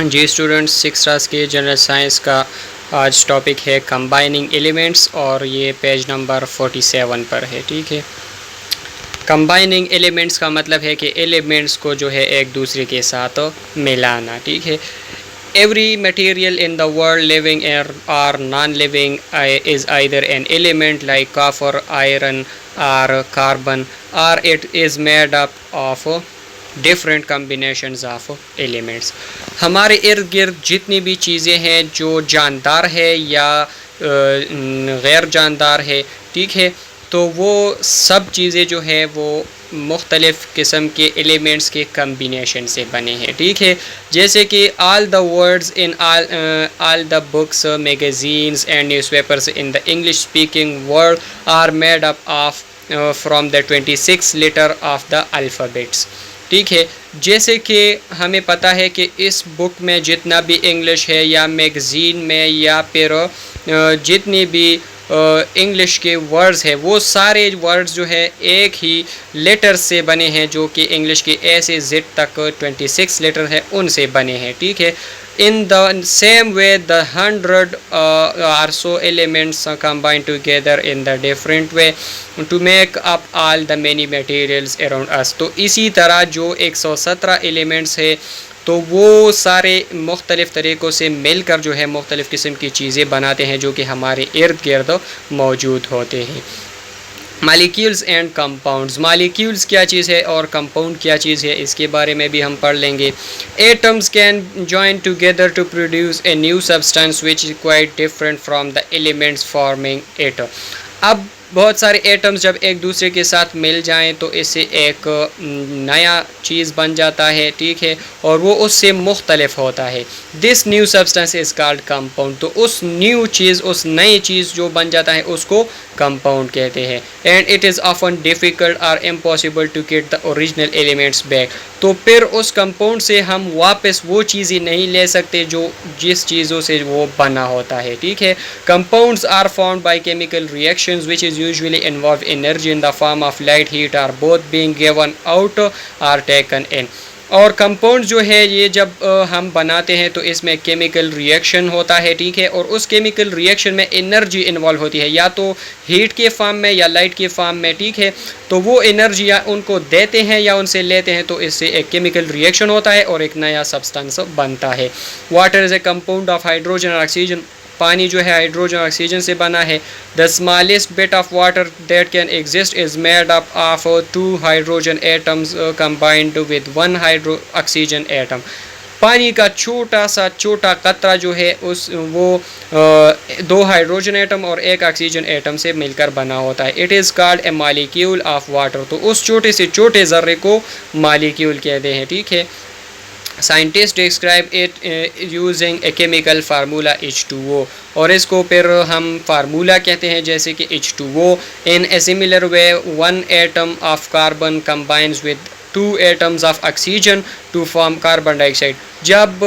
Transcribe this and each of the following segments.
जी students, 6 class के general science का आज टॉपिक है कंबाइनिंग एलिमेंट्स और ये पेज नंबर 47 पर है। ठीक है, कंबाइनिंग एलिमेंट्स का मतलब है कि एलिमेंट्स को जो है एक दूसरे के साथ मिलाना। ठीक है, every material in the world, living or non-living, is either an element like copper, iron or carbon, or it is made up of different combinations of elements. हमारे इर्द गिर्द जितनी भी चीज़ें हैं जो जानदार है या गैर जानदार है, ठीक है, तो वो सब चीज़ें जो है वो मुख्तलिफ़ किस्म के एलिमेंट्स के कम्बिनेशन से बने हैं। ठीक है, जैसे कि all the words in all the books, magazines and newspapers in the English speaking world are made up of from the 26 letter of the alphabets. ठीक है, जैसे कि हमें पता है कि इस बुक में जितना भी इंग्लिश है या मैगज़ीन में या फिर जितनी भी इंग्लिश के वर्ड्स है वो सारे वर्ड्स जो है एक ही लेटर से बने हैं, जो कि इंग्लिश के ए से जेड तक 26 लेटर है उनसे बने हैं। ठीक है, in the same way the 100 or so elements are combined together in the different way to make up all the many materials around us। तो इसी तरह जो 117 एलिमेंट्स है तो वो सारे मुख्तलिफ़ तरीक़ों से मिलकर जो है मुख्तलिफ़ किस्म की चीज़ें बनाते हैं जो कि हमारे इर्द गिर्द मौजूद होते हैं। मालिक्यूल्स एंड कंपाउंड्स, मालिक्यूल्स क्या चीज़ है और कंपाउंड क्या चीज़ है इसके बारे में भी हम पढ़ लेंगे। Atoms can join together to produce a new substance which is quite different from the elements forming atom. अब बहुत सारे एटम्स जब एक दूसरे के साथ मिल जाएं तो इससे एक नया चीज़ बन जाता है। ठीक है, और वो उससे मुख्तलिफ होता है। This new substance is called compound. तो उस न्यू चीज़, उस नई चीज़ जो बन जाता है उसको कंपाउंड कहते हैं। And it is often difficult or impossible to get the original elements back. तो फिर उस कंपाउंड से हम वापस वो चीज़ें नहीं ले सकते जो जिस चीज़ों से वो बना होता है। ठीक है, compounds are formed by chemical reactions which is usually involve energy in the form of light, heat or both being given out or taken in। और कंपाउंड जो है ये जब हम बनाते हैं तो इसमें केमिकल रिएक्शन होता है। ठीक है, और उस केमिकल रिएक्शन में एनर्जी इन्वॉल्व होती है, या तो हीट के फॉर्म में या लाइट के फॉर्म में। ठीक है, तो वो एनर्जी या उनको देते हैं या उनसे लेते हैं, तो इससे एक केमिकल रिएक्शन होता है और एक नया सब्सटेंस बनता है। Water is a compound of hydrogen और ऑक्सीजन। पानी जो है हाइड्रोजन और ऑक्सीजन से बना है। The smallest bit of water that can exist is made up of 2 hydrogen atoms combined with 1 oxygen atom. पानी का छोटा सा छोटा कतरा जो है वो 2 हाइड्रोजन एटम और 1 ऑक्सीजन एटम से मिलकर बना होता है। It is called a molecule of water. तो उस छोटे से छोटे ज़र्रे को मॉलिक्यूल कहते हैं। ठीक है, scientist describe it using a chemical formula H2O, और इसको फिर हम फार्मूला कहते हैं जैसे कि H2O। In a similar way 1 atom of carbon combines with 2 atoms of oxygen to form carbon dioxide. जब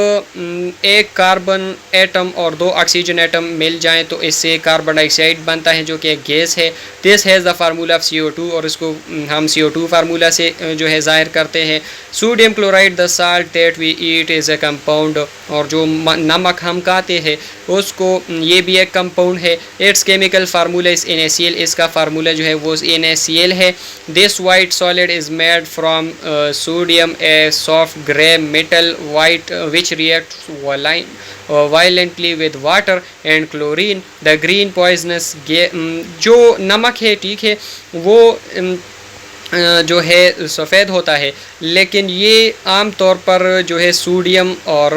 एक कार्बन एटम और 2 ऑक्सीजन एटम मिल जाएं तो इससे कार्बन डाइऑक्साइड बनता है जो कि एक गैस है। This has the formula of CO2, और इसको हम CO2 फार्मूला से जो है ज़ाहिर करते हैं। Sodium chloride the salt that we eat is a compound, और जो नमक हम खाते हैं उसको ये भी एक कंपाउंड है। It's chemical formula is NaCl। इसका फार्मूला जो है वो NaCl है। This white solid is made from sodium A soft grey metal white which reacts violently with water and chlorine। the green poisonous जो नमक है, ठीक है, वो जो है सफ़ेद होता है, लेकिन ये आम तौर पर जो है सोडियम और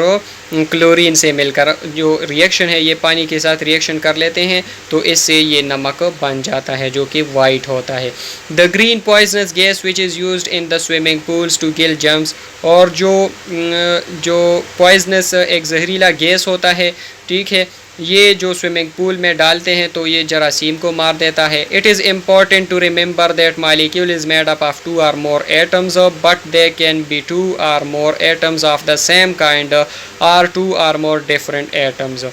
क्लोरीन से मिलकर जो रिएक्शन है ये पानी के साथ रिएक्शन कर लेते हैं तो इससे ये नमक बन जाता है जो कि वाइट होता है। The green poisonous gas which is used in the swimming pools to kill germs, और जो पॉइजनस एक जहरीला गैस होता है, ठीक है, ये जो स्विमिंग पूल में डालते हैं तो ये जरासीम को मार देता है। It is important to remember that molecule is made up of 2 or more atoms, but they can be 2 or more atoms of the same kind और 2 or more डिफरेंट एटम्स।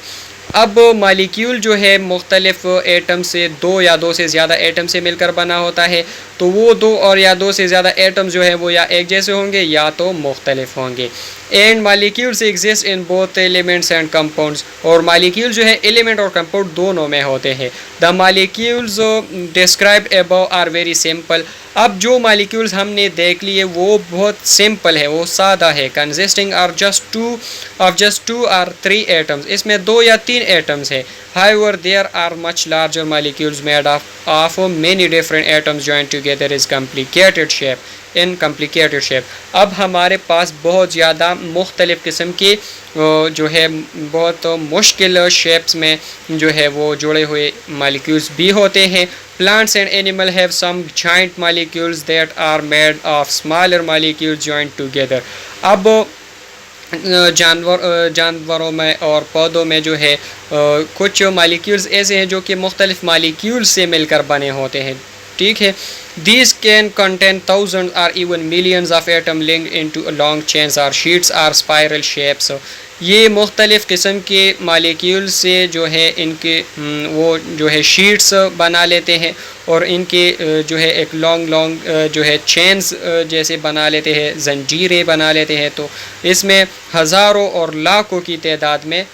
अब मालिक्यूल जो है मुख्तलिफ एटम से, दो या दो से ज़्यादा एटम से मिलकर बना होता है, तो वो दो और या दो से ज़्यादा एटम जो है वो या एक जैसे होंगे या तो मुख्तलिफ होंगे। And molecules exist in both elements and compounds, और मालिक्यूल जो है एलिमेंट और कंपाउंड दोनों में होते हैं। The molecules describe above are very simple. अब जो मालिक्यूल्स हमने देख लिए वो बहुत सिंपल है, वो सादा है। कंसिस्टिंग आर जस्ट टू और थ्री एटम्स, इसमें दो या तीन एटम्स है। However, there are much larger molecules made of many different atoms joined together is complicated shape. In complicated shape, अब हमारे पास बहुत ज़्यादा मुख्तलिफ़ किस्म के जो है बहुत मुश्किल शेप्स में जो है वो जुड़े हुए मालिक्यूल्स भी होते हैं। Plants and animals have some giant molecules that are made of smaller molecules joined together. अब जानवरों में और पौधों में जो है कुछ मालिक्यूल्स ऐसे हैं जो कि मुख्तलिफ मालिक्यूल्स से मिलकर बने होते हैं, ठीक है। These can contain thousands or even millions of atoms linked into long chains or sheets or spiral shapes. ये मुख्तलिफ़ किस्म के मालिक्यूल से जो है इनके वो जो है शीट्स बना लेते हैं और इनके जो है एक लॉन्ग जो है चेन्स जैसे बना लेते हैं, जंजीरें बना लेते हैं। तो इसमें हज़ारों और लाखों की तादाद में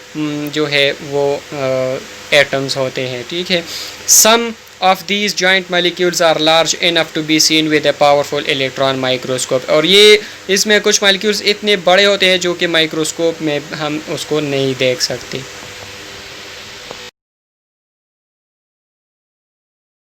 जो है वो एटम्स होते हैं, ठीक है। सम of these joint molecules are large enough to be seen with a powerful electron microscope, और ये इसमें कुछ मालिक्यूल्स इतने बड़े होते हैं जो कि माइक्रोस्कोप में हम उसको नहीं देख सकते।